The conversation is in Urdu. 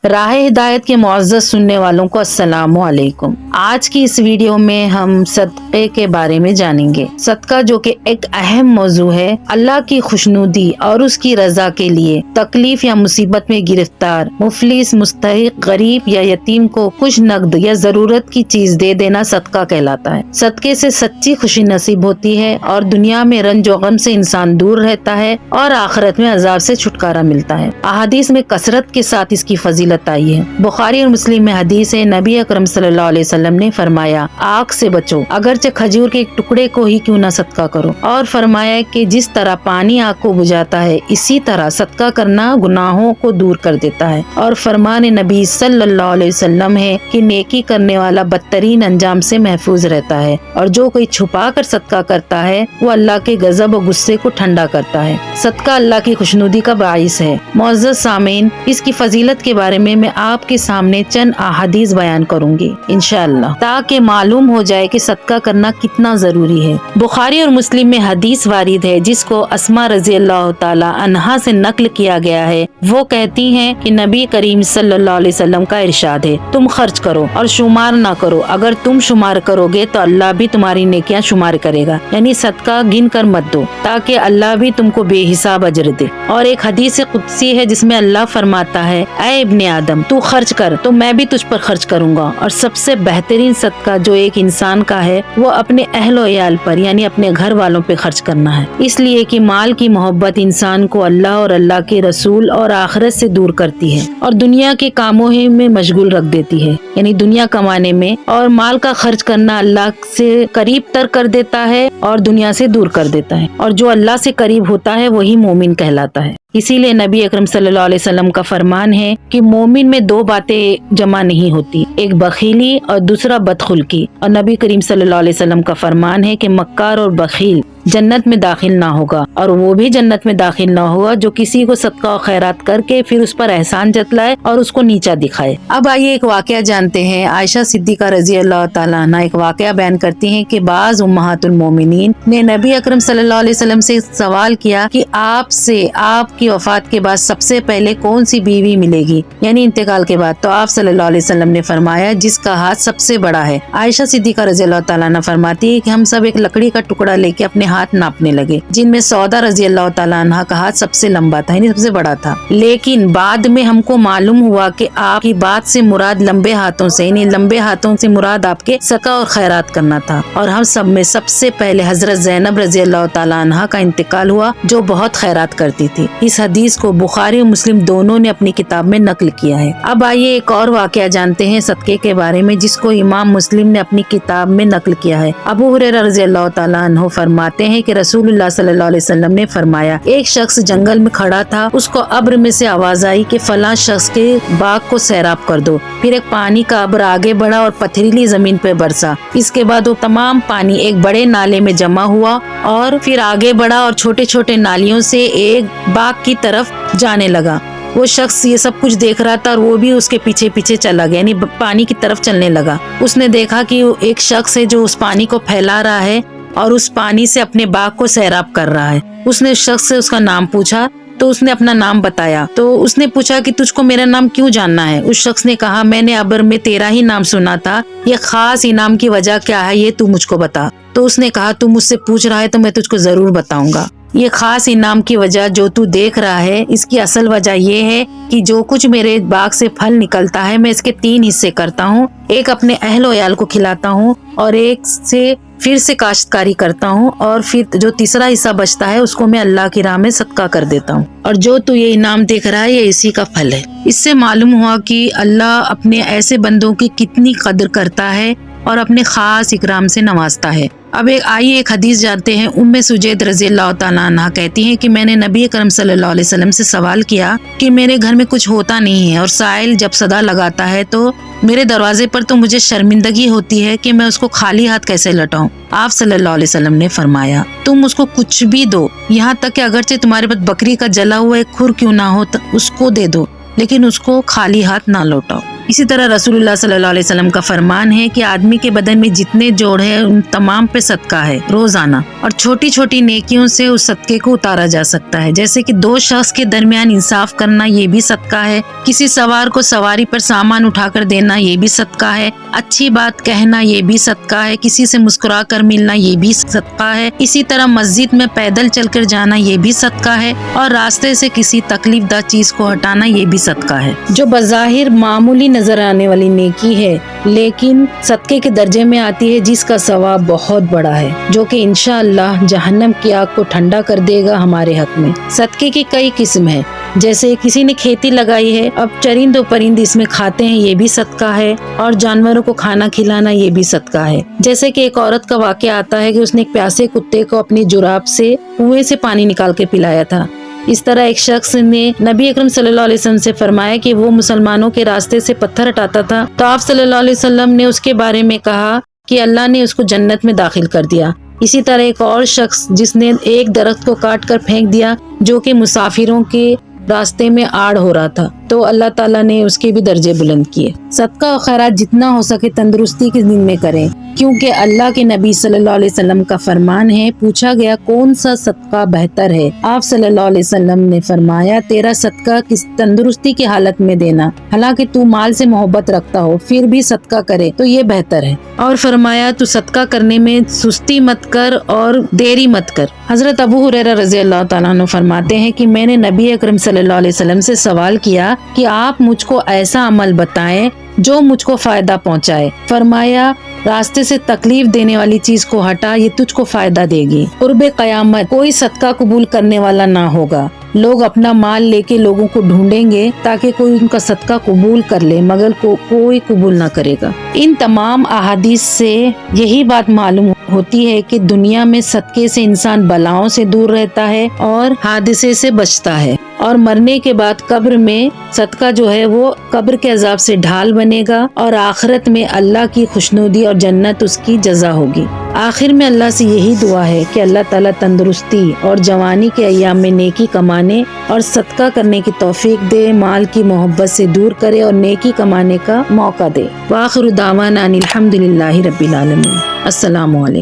راہ ہدایت کے معزز سننے والوں کو السلام علیکم۔ آج کی اس ویڈیو میں ہم صدقے کے بارے میں جانیں گے۔ صدقہ جو کہ ایک اہم موضوع ہے، اللہ کی خوشنودی اور اس کی رضا کے لیے تکلیف یا مصیبت میں گرفتار مفلس، مستحق، غریب یا یتیم کو کچھ نقد یا ضرورت کی چیز دے دینا صدقہ کہلاتا ہے۔ صدقے سے سچی خوشی نصیب ہوتی ہے اور دنیا میں رنج و غم سے انسان دور رہتا ہے اور آخرت میں عذاب سے چھٹکارا ملتا ہے۔ احادیث میں کثرت کے ساتھ اس کی فضیلت آئی ہے۔ بخاری اور مسلم میں حدیث ہے، نبی اکرم صلی اللہ علیہ وسلم نے فرمایا، آگ سے بچو، اگرچہ کھجور کے ایک ٹکڑے کو ہی کیوں نہ صدقہ کرو، اور فرمایا کہ جس طرح پانی آگ کو بجھاتا ہے اسی طرح صدقہ کرنا گناہوں کو دور کر دیتا ہے، اور فرمان نبی صلی اللہ علیہ وسلم ہے کہ نیکی کرنے والا بدترین انجام سے محفوظ رہتا ہے، اور جو کوئی چھپا کر صدقہ کرتا ہے وہ اللہ کے غضب و غصے کو ٹھنڈا کرتا ہے۔ صدقہ اللہ کی خوشنودی کا باعث ہے۔ معزز سامعین، اس کی فضیلت کے بارے میں آپ کے سامنے چند احادیث بیان کروں گی انشاءاللہ، تاکہ معلوم ہو جائے کہ صدقہ کرنا کتنا ضروری ہے۔ بخاری اور مسلم میں حدیث وارد ہے جس کو اسماء رضی اللہ تعالی عنہا سے نقل کیا گیا ہے۔ وہ کہتی ہیں کہ نبی کریم صلی اللہ علیہ وسلم کا ارشاد ہے، تم خرچ کرو اور شمار نہ کرو، اگر تم شمار کرو گے تو اللہ بھی تمہاری نیکیاں شمار کرے گا، یعنی صدقہ گن کر مت دو تاکہ اللہ بھی تم کو بے حساب اجر دے۔ اور ایک حدیث قدسی ہے جس میں اللہ فرماتا ہے، اے ابن آدم، تو خرچ کر تو میں بھی تجھ پر خرچ کروں گا۔ اور سب سے بہترین صدقہ جو ایک انسان کا ہے وہ اپنے اہل و عیال پر، یعنی اپنے گھر والوں پہ خرچ کرنا ہے، اس لیے کہ مال کی محبت انسان کو اللہ اور اللہ کے رسول اور آخرت سے دور کرتی ہے اور دنیا کے کاموں میں مشغول رکھ دیتی ہے، یعنی دنیا کمانے میں، اور مال کا خرچ کرنا اللہ سے قریب تر کر دیتا ہے اور دنیا سے دور کر دیتا ہے، اور جو اللہ سے قریب ہوتا ہے وہی مومن کہلاتا ہے۔ اسی لیے نبی اکرم صلی اللہ علیہ وسلم کا فرمان ہے کہ مومن میں دو باتیں جمع نہیں ہوتی، ایک بخیلی اور دوسرا بدخلقی، اور نبی کریم صلی اللہ علیہ وسلم کا فرمان ہے کہ مکار اور بخیل جنت میں داخل نہ ہوگا، اور وہ بھی جنت میں داخل نہ ہوگا جو کسی کو صدقہ و خیرات کر کے پھر اس پر احسان جتلائے اور اس کو نیچا دکھائے۔ اب آئیے ایک واقعہ جانتے ہیں۔ عائشہ صدیقہ رضی اللہ تعالیٰ عنہ ایک واقعہ بیان کرتی ہیں کہ بعض امہات المومنین نے نبی اکرم صلی اللہ علیہ وسلم سے سوال کیا کہ آپ سے آپ کی وفات کے بعد سب سے پہلے کون سی بیوی ملے گی، یعنی انتقال کے بعد؟ تو آپ صلی اللہ علیہ وسلم نے فرمایا، جس کا ہاتھ سب سے بڑا ہے۔ عائشہ صدیقہ رضی اللہ تعالیٰ عنہ فرماتی ہے کہ ہم سب ایک لکڑی کا ٹکڑا لے کے اپنے ہاتھ ناپنے لگے، جن میں سودا رضی اللہ تعالیٰ عنہ کا ہاتھ سب سے لمبا تھا، یعنی سب سے بڑا تھا، لیکن بعد میں ہم کو معلوم ہوا کہ آپ کی بات سے مراد لمبے ہاتھوں سے، یعنی لمبے ہاتھوں سے مراد آپ کے صدقہ اور خیرات کرنا تھا، اور ہم سب میں سب سے پہلے حضرت زینب رضی اللہ تعالیٰ عنہ کا انتقال ہوا جو بہت خیرات کرتی تھی۔ اس حدیث کو بخاری اور مسلم دونوں نے اپنی کتاب میں نقل کیا ہے۔ اب آئیے ایک اور واقعہ جانتے ہیں صدقے کے بارے میں جس کو امام مسلم نے اپنی کتاب میں نقل کیا ہے۔ ابو ہریرہ رضی اللہ تعالیٰ عنہ فرماتے ہیں کہ رسول اللہ صلی اللہ علیہ وسلم نے فرمایا، ایک شخص جنگل میں کھڑا تھا، اس کو ابر میں سے آواز آئی کہ فلاں شخص کے باغ کو سیراب کر دو۔ پھر ایک پانی کا ابر آگے بڑھا اور پتھریلی زمین پہ برسا، اس کے بعد وہ تمام پانی ایک بڑے نالے میں جمع ہوا اور پھر آگے بڑھا اور چھوٹے چھوٹے نالیوں سے ایک باغ کی طرف جانے لگا۔ وہ شخص یہ سب کچھ دیکھ رہا تھا اور وہ بھی اس کے پیچھے پیچھے چلا گیا، یعنی پانی کی طرف چلنے لگا۔ اس نے دیکھا کہ ایک شخص ہے جو اس پانی کو پھیلا رہا ہے اور اس پانی سے اپنے باغ کو سیراب کر رہا ہے۔ اس نے اس شخص سے اس کا نام پوچھا تو اس نے اپنا نام بتایا، تو اس نے پوچھا کہ تجھ کو میرا نام کیوں جاننا ہے؟ اس شخص نے کہا، میں نے ابر میں تیرا ہی نام سنا تھا، یہ خاص انعام کی وجہ کیا ہے یہ تو مجھ کو بتا۔ تو اس نے کہا، تو مجھ سے پوچھ رہا ہے تو میں تجھ کو ضرور بتاؤں گا۔ یہ خاص انعام کی وجہ جو تو دیکھ رہا ہے، اس کی اصل وجہ یہ ہے کہ جو کچھ میرے باغ سے پھل نکلتا ہے میں اس کے 3 حصے کرتا ہوں، ایک اپنے اہل و عیال کو کھلاتا ہوں، اور ایک سے پھر سے کاشتکاری کرتا ہوں، اور پھر جو تیسرا حصہ بچتا ہے اس کو میں اللہ کی راہ میں صدقہ کر دیتا ہوں، اور جو تو یہ انعام دیکھ رہا ہے یہ اسی کا پھل ہے۔ اس سے معلوم ہوا کہ اللہ اپنے ایسے بندوں کی کتنی قدر کرتا ہے اور اپنے خاص اکرام سے نوازتا ہے۔ اب آئیے ایک حدیث جانتے ہیں۔ ام سجید رضی اللہ تعالیٰ عنہ کہتی ہیں کہ میں نے نبی کرم صلی اللہ علیہ وسلم سے سوال کیا کہ میرے گھر میں کچھ ہوتا نہیں ہے اور سائل جب صدا لگاتا ہے تو میرے دروازے پر تو مجھے شرمندگی ہوتی ہے کہ میں اس کو خالی ہاتھ کیسے لوٹاؤں۔ آپ صلی اللہ علیہ وسلم نے فرمایا، تم اس کو کچھ بھی دو، یہاں تک کہ اگرچہ تمہارے پاس بکری کا جلا ہوا ایک کھر کیوں نہ ہو اس کو دے دو، لیکن اس کو خالی ہاتھ نہ لوٹاؤ۔ اسی طرح رسول اللہ صلی اللہ علیہ وسلم کا فرمان ہے کہ آدمی کے بدن میں جتنے جوڑ ہیں ان تمام پہ صدقہ ہے روزانہ، اور چھوٹی چھوٹی نیکیوں سے اس صدقے کو اتارا جا سکتا ہے، جیسے کہ دو شخص کے درمیان انصاف کرنا، یہ بھی صدقہ ہے، کسی سوار کو سواری پر سامان اٹھا کر دینا، یہ بھی صدقہ ہے، اچھی بات کہنا، یہ بھی صدقہ ہے، کسی سے مسکرا کر ملنا، یہ بھی صدقہ ہے، اسی طرح مسجد میں پیدل چل کر جانا، یہ بھی صدقہ ہے، اور راستے سے کسی تکلیف دہ چیز کو ہٹانا، یہ بھی صدقہ ہے۔ جو بظاہر معمولی نظر آنے والی نیکی ہے لیکن صدقے کے درجے میں آتی ہے، جس کا ثواب بہت بڑا ہے، جو کہ انشاءاللہ جہنم کی آگ کو ٹھنڈا کر دے گا ہمارے حق میں۔ صدقے کی کئی قسم ہے، جیسے کسی نے کھیتی لگائی ہے، اب چرند و پرند اس میں کھاتے ہیں، یہ بھی صدقہ ہے، اور جانوروں کو کھانا کھلانا، یہ بھی صدقہ ہے۔ جیسے کہ ایک عورت کا واقعہ آتا ہے کہ اس نے ایک پیاسے کتے کو اپنی جراب سے کنویں سے پانی نکال کے پلایا تھا۔ اس طرح ایک شخص نے نبی اکرم صلی اللہ علیہ وسلم سے فرمایا کہ وہ مسلمانوں کے راستے سے پتھر ہٹاتا تھا، تو آپ صلی اللہ علیہ وسلم نے اس کے بارے میں کہا کہ اللہ نے اس کو جنت میں داخل کر دیا۔ اسی طرح ایک اور شخص جس نے ایک درخت کو کاٹ کر پھینک دیا جو کہ مسافروں کے راستے میں آڑ ہو رہا تھا، تو اللہ تعالیٰ نے اس کے بھی درجے بلند کیے۔ صدقہ و خیرات جتنا ہو سکے تندرستی کے دن میں کریں، کیونکہ اللہ کے نبی صلی اللہ علیہ وسلم کا فرمان ہے، پوچھا گیا کون سا صدقہ بہتر ہے، آپ صلی اللہ علیہ وسلم نے فرمایا تیرا صدقہ کس تندرستی کی حالت میں دینا، حالانکہ تو مال سے محبت رکھتا ہو پھر بھی صدقہ کرے تو یہ بہتر ہے، اور فرمایا تو صدقہ کرنے میں سستی مت کر اور دیری مت کر۔ حضرت ابو ہریرہ رضی اللہ تعالیٰ عنہ فرماتے ہیں کہ میں نے نبی اکرم صلی اللہ علیہ وسلم سے سوال کیا کہ آپ مجھ کو ایسا عمل بتائیں جو مجھ کو فائدہ پہنچائے۔ فرمایا راستے سے تکلیف دینے والی چیز کو ہٹا، یہ تجھ کو فائدہ دے گی۔ قرب قیامت کوئی صدقہ قبول کرنے والا نہ ہوگا، لوگ اپنا مال لے کے لوگوں کو ڈھونڈیں گے تاکہ کوئی ان کا صدقہ قبول کر لے، مگر کوئی قبول نہ کرے گا۔ ان تمام احادیث سے یہی بات معلوم ہوتی ہے کہ دنیا میں صدقے سے انسان بلاؤں سے دور رہتا ہے اور حادثے سے بچتا ہے، اور مرنے کے بعد قبر میں صدقہ جو ہے وہ قبر کے عذاب سے ڈھال بنے گا، اور آخرت میں اللہ کی خوشنودی اور جنت اس کی جزا ہوگی۔ آخر میں اللہ سے یہی دعا ہے کہ اللہ تعالیٰ تندرستی اور جوانی کے ایام میں نیکی کمانے اور صدقہ کرنے کی توفیق دے، مال کی محبت سے دور کرے اور نیکی کمانے کا موقع دے۔ وآخر دعوانا ان الحمد للہ رب العالمین۔ السلام علیکم۔